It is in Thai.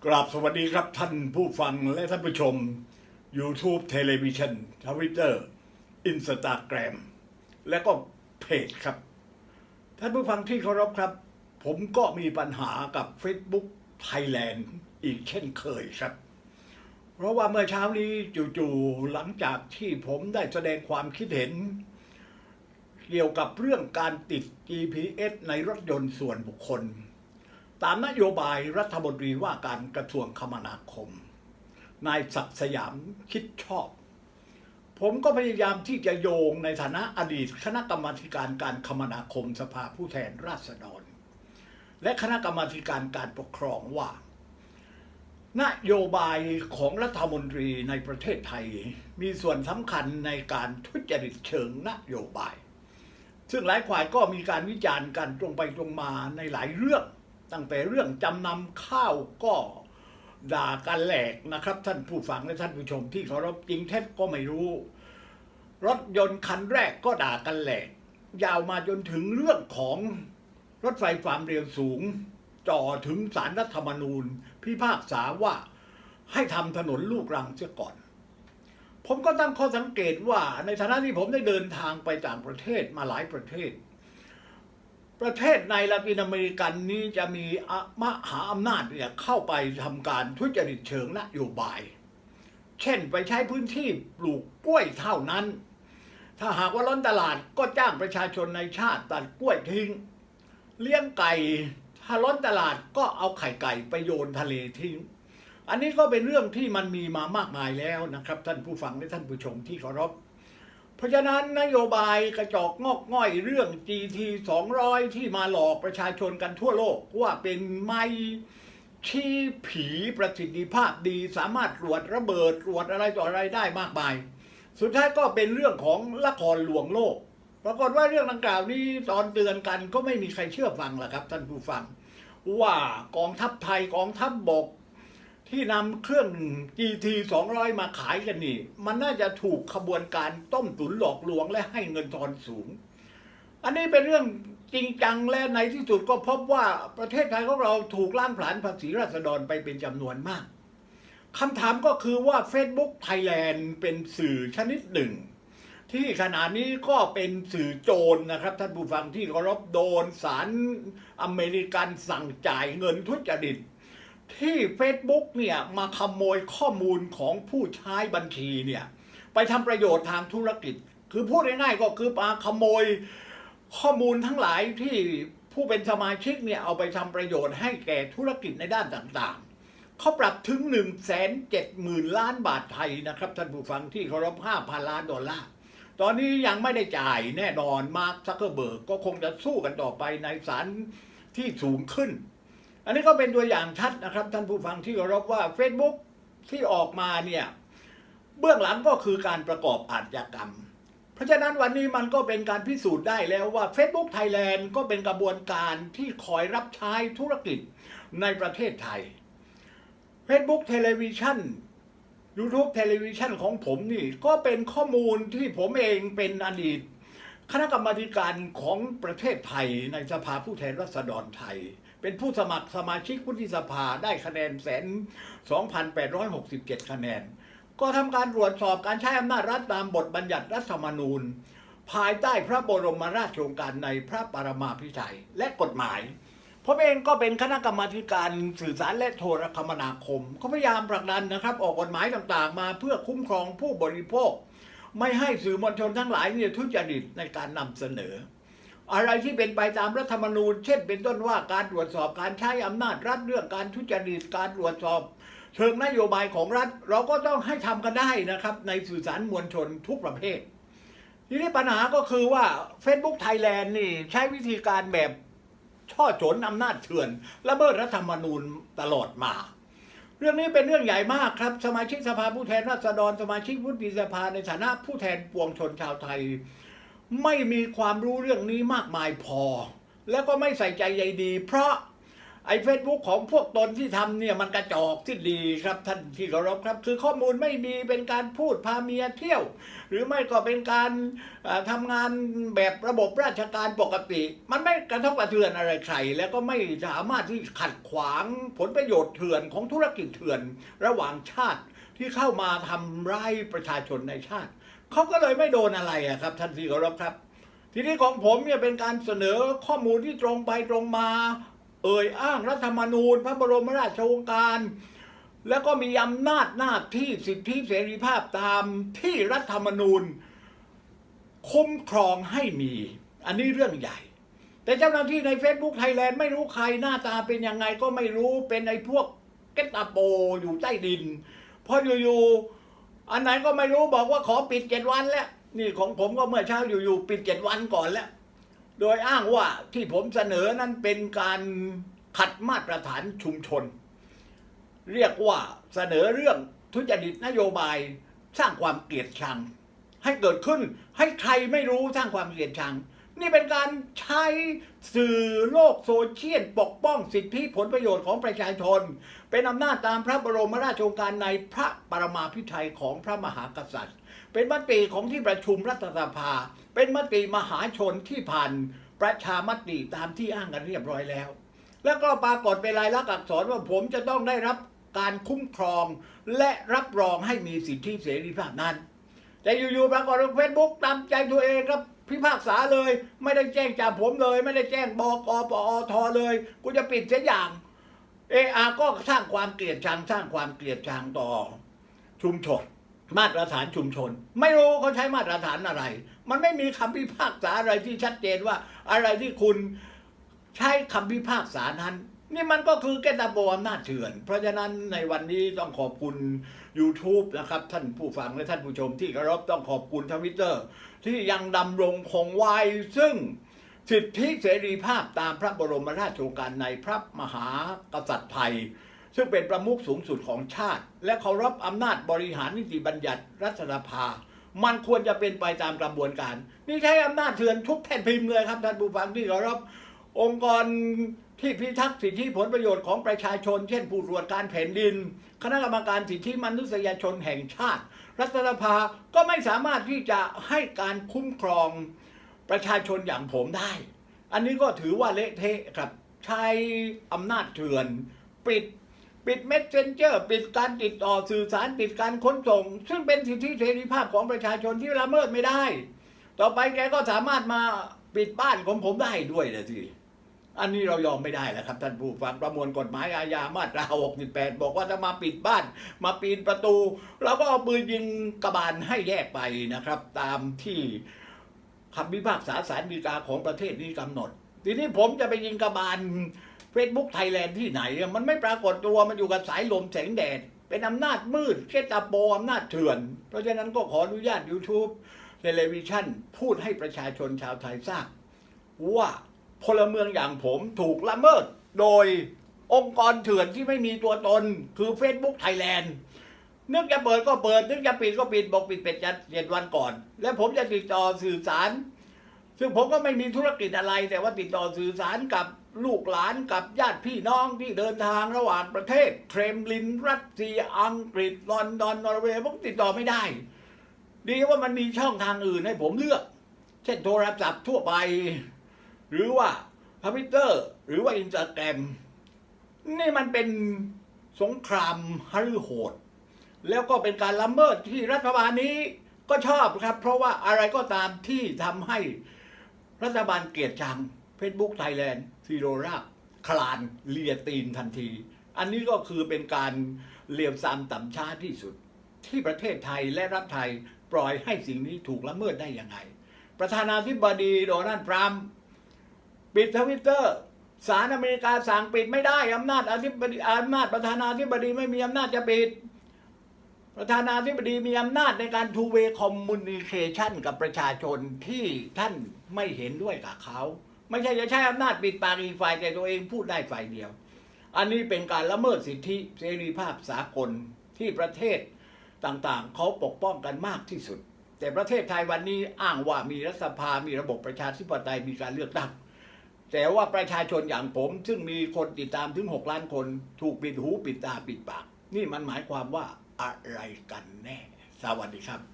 กราบสวัสดีครับท่านผู้ฟังและท่านผู้ชม YouTube เทเลวิชัน Twitter Instagram และก็เพจครับท่านผู้ฟังที่เคารพครับผมก็มีปัญหากับ Facebook Thailand อีกเช่นเคยครับเพราะว่าเมื่อเช้านี้จู่ๆหลังจากที่ผมได้แสดงความคิดเห็นเกี่ยวกับเรื่องการติด GPS ในรถยนต์ส่วนบุคคลตามนโยบายรัฐมนตรีว่าการกระทรวงคมนาคมนายศักดิ์สยามคิดชอบผมก็พยายามที่จะโยงในฐานะอดีตคณะกรรมาการการคมนาคมสภาผู้แทนราษฎรและคณะกรรมาการการปกครองว่านโยบายของรัฐมนตรีในประเทศไทยมีส่วนสำคัญในการทุจริตเชิงนโยบายซึ่งหลายฝ่ายก็มีการวิจารณ์กันตรงไปตรงมาในหลายเรื่องตั้งแต่เรื่องจำนำข้าวก็ด่ากันแหลกนะครับท่านผู้ฟังและท่านผู้ชมที่เคารพจริงเท็จก็ไม่รู้รถยนต์คันแรกก็ด่ากันแหลกยาวมาจนถึงเรื่องของรถไฟความเร็วสูงจ่อถึงศาลรัฐธรรมนูญพิพากษาว่าให้ทำถนนลูกรังเสียก่อนผมก็ตั้งข้อสังเกตว่าในฐานะที่ผมได้เดินทางไปต่างประเทศมาหลายประเทศในลาตินอเมริกันนี้จะมีมหาอำนาจเนี่ยเข้าไปทำการทุจริตเชิงนโยบายเช่นไปใช้พื้นที่ปลูกกล้วยเท่านั้นถ้าหากว่าล้นตลาดก็จ้างประชาชนในชาติตัดกล้วยทิ้งเลี้ยงไก่ถ้าล้นตลาดก็เอาไข่ไก่ไปโยนทะเลทิ้งอันนี้ก็เป็นเรื่องที่มันมีมามากมายแล้วนะครับท่านผู้ฟังและท่านผู้ชมที่เคารพเพราะฉะนั้นนโยบายกระจอกงอกง่อยเรื่อง GT 200ที่มาหลอกประชาชนกันทั่วโลกว่าเป็นไม้ชี้ผีประสิทธิภาพดีสามารถตรวจระเบิดตรวจอะไรต่ออะไรได้มากมายสุดท้ายก็เป็นเรื่องของละครลวงโลกปรากฏว่าเรื่องดังกล่าวนี้ตอนเตือนกันก็ไม่มีใครเชื่อฟังล่ะครับท่านผู้ฟังว่ากองทัพไทยกองทัพบกที่นำเครื่อง GT 200มาขายกันนี่มันน่าจะถูกขบวนการต้มตุ๋นหลอกลวงและให้เงินทอนสูงอันนี้เป็นเรื่องจริงจังและในที่สุดก็พบว่าประเทศไทยของเราถูกล้างผลาญภาษีราษฎรไปเป็นจำนวนมากคำถามก็คือว่า Facebook Thailand เป็นสื่อชนิดหนึ่งที่ขณะนี้ก็เป็นสื่อโจรนะครับท่านผู้ฟังที่เคารพโดนศาลอเมริกันสั่งจ่ายเงินทุจริตที่ Facebook เนี่ยมาขโมยข้อมูลของผู้ใช้บัญชีเนี่ยไปทำประโยชน์ทางธุรกิจคือพูดง่ายๆก็คือมาขโมยข้อมูลทั้งหลายที่ผู้เป็นสมาชิกเนี่ยเอาไปทำประโยชน์ให้แก่ธุรกิจในด้านต่างๆเขาปรับถึง 170,000 ล้านบาทไทยนะครับท่านผู้ฟังที่เคารพ 5,000 ล้านดอลลาร์ตอนนี้ยังไม่ได้จ่ายแน่นอนมาร์ค ซักเคอร์เบิร์กก็คงจะสู้กันต่อไปในศาลที่สูงขึ้นอันนี้ก็เป็นตัวอย่างชัดนะครับท่านผู้ฟังที่เคารพว่า Facebook ที่ออกมาเนี่ยเบื้องหลังก็คือการประกอบอาชญากรรมเพราะฉะนั้นวันนี้มันก็เป็นการพิสูจน์ได้แล้วว่า Facebook Thailand ก็เป็นกระบวนการที่คอยรับใช้ธุรกิจในประเทศไทย Facebook Television YouTube Television ของผมนี่ก็เป็นข้อมูลที่ผมเองเป็นอดีตคณะกรรมาการของประเทศไทยในสภาผู้แทนราษฎรไทยเป็นผู้สมัครสมาชิกวุฒิสภาได้คะแนน2,867 คะแนนก็ทำการตรวจสอบการใช้อำนาจรัฐตามบทบัญญัติรัฐธรรมนูญภายใต้พระบรมราชโองการในพระปรมาภิไธยและกฎหมายผมเองก็เป็นคณะกรรมาการสื่อสารและโทรคมนาคมก็พยายามผลักดันนะครับออกกฎหมายต่างๆมาเพื่อคุ้มครองผู้บริโภคไม่ให้สื่อมวลชนทั้งหลายเนี่ยทุจริตในการนำเสนออะไรที่เป็นไปตามรัฐธรรมนูญเช่นเป็นต้นว่าการตรวจสอบการใช้อำนาจรัฐเรื่องการทุจริตการตรวจสอบเชิงนโยบายของรัฐเราก็ต้องให้ทำกันได้นะครับในสื่อสารมวลชนทุกประเภททีนี้ปัญหาก็คือว่า Facebook Thailand นี่ใช้วิธีการแบบช่อฉนอำนาจเถื่อนละเมิดรัฐธรรมนูญตลอดมาเรื่องนี้เป็นเรื่องใหญ่มากครับสมาชิกสภาผู้แทนราษฎรสมาชิกวุฒิสภาในฐานะผู้แทนปวงชนชาวไทยไม่มีความรู้เรื่องนี้มากมายพอแล้วก็ไม่ใส่ใจใยดีเพราะ ไอ้เฟซบุ๊กของพวกตนที่ทำเนี่ยมันกระจอกที่ดีครับท่านที่เคารพครับคือข้อมูลไม่มีเป็นการพูดพาเมียเที่ยว หรือไม่ก็เป็นการทำงานแบบระบบราชการปกติมันไม่กระทบกระเทือนอะไรใครแล้วก็ไม่สามารถที่ขัดขวางผลประโยชน์เถื่อนของธุรกิจเถื่อนระหว่างชาติที่เข้ามาทำร้ายประชาชนในชาติเขาก็เลยไม่โดนอะไรครับท่านที่เคารพครับทีนี้ของผมเนี่ยเป็นการเสนอข้อมูลที่ตรงไปตรงมาอ้างรัฐธรรมนูญพระบรมราชโองการ แล้วก็มีอำนาจหน้าที่สิทธิเสรีภาพตามที่รัฐธรรมนูญคุ้มครองให้มี อันนี้เรื่องใหญ่ แต่เจ้าหน้าที่ใน Facebook Thailand ไม่รู้ใครหน้าตาเป็นยังไงก็ไม่รู้เป็นไอ้พวกเกตาโปอยู่ใต้ดินพออยู่ๆอันไหนก็ไม่รู้บอกว่าขอปิด7 วันแล้วนี่ของผมก็เมื่อเช้าอยู่ๆปิด7 วันก่อนแล้วโดยอ้างว่าที่ผมเสนอนั้นเป็นการขัดมาตรฐานชุมชนเรียกว่าเสนอเรื่องทุจริตนโยบายสร้างความเกลียดชังให้เกิดขึ้นให้ใครไม่รู้สร้างความเกลียดชังนี่เป็นการใช้สื่อโลกโซเชียลปกป้องสิทธิผลประโยชน์ของประชาชนเป็นอำนาจตามพระบรมราชโองการในพระปรมาภิไธยของพระมหากษัตริย์เป็นมติของที่ประชุมรัฐสภาเป็นมติมหาชนที่ผ่านประชามติตามที่อ้างกันเรียบร้อยแล้วแล้วก็ปรากฏเป็นลายลักษณ์อักษรว่าผมจะต้องได้รับการคุ้มครองและรับรองให้มีสิทธิเสรีภาพนั้นแต่อยู่ๆปรากฏว่าเฟซบุ๊กตามใจตัวเองครับพิพากษาเลยไม่ได้แจ้งจับผมเลยไม่ได้แจ้งบก.ปอท.เลยกูจะปิดเสียอย่างก็สร้างความเกลียดชังสร้างความเกลียดชังต่อชุมชนมาตรฐานชุมชนไม่รู้เขาใช้มาตรฐานอะไรมันไม่มีคำพิพากษาอะไรที่ชัดเจนว่าอะไรที่คุณใช้คำพิพากษานั้นนี่มันก็คือแกตาโบอำนาจเถื่อนเพราะฉะนั้นในวันนี้ต้องขอบคุณ YouTube นะครับท่านผู้ฟังและท่านผู้ชมที่เคารพต้องขอบคุณ Twitter ที่ยังดำรงคงไว้ซึ่งสิทธิเสรีภาพตามพระบรมราชโองการในพระมหากษัตริย์ไทยซึ่งเป็นประมุขสูงสุดของชาติและเคารพอำนาจบริหารนิติบัญญัติรัฐสภามันควรจะเป็นไปตามกระบวนการนี่ใช้อำนาจเถื่อนทุกแผ่นพิมพ์เลยครับท่านผู้ฟังที่เคารพองค์กรที่พิทักษ์สิทธิผลประโยชน์ของประชาชนเช่นผู้ตรวจการแผ่นดินคณะกรรมการสิทธิมนุษยชนแห่งชาติรัฐสภาก็ไม่สามารถที่จะให้การคุ้มครองประชาชนอย่างผมได้อันนี้ก็ถือว่าเละเทะครับใช้อำนาจเถื่อนปิดเมสเซนเจอร์ปิดการติดต่อสื่อสารปิดการขนส่งซึ่งเป็นสิทธิเสรีภาพของประชาชนที่ละเมิดไม่ได้ต่อไปแกก็สามารถมาปิดบ้านของผมได้ด้วยนะสิอันนี้เรายอมไม่ได้แล้วครับท่านผู้ฟังประมวลกฎหมายอาญามาตรา68บอกว่าถ้ามาปิดบ้านมาปีนประตูเราก็เอาปืนยิงกระบาลให้แยกไปนะครับตามที่คำพิพากษาศาลฎีกาของประเทศนี้กำหนดทีนี้ผมจะไปยิงกระบาลFacebook Thailand ที่ไหนมันไม่ปรากฏตัวมันอยู่กับสายลมแสงแดดเป็นอำนาจมืดเกตาโปอำนาจเถื่อนเพราะฉะนั้นก็ขออนุญาต YouTube เทเลวิชันพูดให้ประชาชนชาวไทยทราบว่าพลเมืองอย่างผมถูกละเมิดโดยองค์กรเถื่อนที่ไม่มีตัวตนคือ Facebook Thailand นึกจะเปิดก็เปิดนึกจะปิดก็ปิดบอกปิดเป็ดจัด7 วันก่อนและผมจะติดต่อสื่อสารซึ่งผมก็ไม่มีธุรกิจอะไรแต่ว่าติดต่อสื่อสารกับลูกหลานกับญาติพี่น้องที่เดินทางระหว่างประเทศเครมลินรัสเซียอังกฤษลอนดอนนอร์เวย์ผมติดต่อไม่ได้ดีว่ามันมีช่องทางอื่นให้ผมเลือกเช่นโทรศัพท์ทั่วไปหรือว่าทวิตเตอร์หรือว่าอินสตาแกรมนี่มันเป็นสงครามฮฤโหดแล้วก็เป็นการละเมิดที่รัฐบาลนี้ก็ชอบครับเพราะว่าอะไรก็ตามที่ทำให้รัฐบาลเกลียดชัง Facebook Thailand ซีโรราบคลานเลียตีนทันทีอันนี้ก็คือเป็นการเลวทรามต่ำช้าที่สุดที่ประเทศไทยและรัฐไทยปล่อยให้สิ่งนี้ถูกละเมิดได้ยังไงประธานาธิบดีโดนัลด์ทรัมป์ปิดทวิตเตอร์ศาลอเมริกาสั่งปิดไม่ได้อำนาจประธานาธิบดีไม่มีอำนาจจะปิดประธานาธิบดีมีอำนาจในการ two way communication กับประชาชนที่ท่านไม่เห็นด้วยกับเขาไม่ใช่จะใช้อำนาจปิดปากอีกฝ่ายแต่ตัวเองพูดได้ฝ่ายเดียวอันนี้เป็นการละเมิดสิทธิเสรีภาพสากลที่ประเทศต่างๆเขาปกป้องกันมากที่สุดแต่ประเทศไทยวันนี้อ้างว่ามีรัฐสภามีระบบประชาธิปไตยมีการเลือกตั้ง แต่ว่าประชาชนอย่างผมซึ่งมีคนติดตามถึง6 ล้านคนถูกปิดหูปิดตาปิดปากนี่มันหมายความว่าอะไรกันแน่สวัสดีครับ